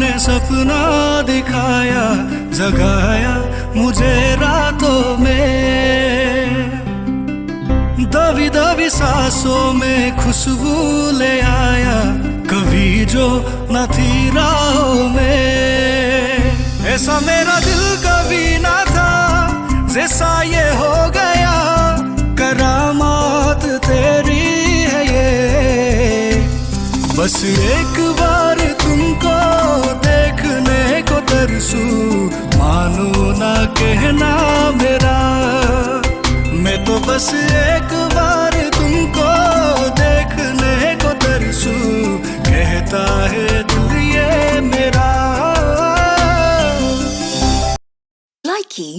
तूने सपना दिखाया, जगाया मुझे रातों में। दबी दबी सांसों में खुशबू ले आया, कभी जो न थी राहों में। ऐसा मेरा दिल कभी ना था, जैसा ये हो गया। करामात तेरी है ये, बस एक बार तुमको देखने को तरसू, मानो ना कहना मेरा। मैं तो बस एक बार तुमको देखने को तरसू, कहता है दिल ये मेरा। Likey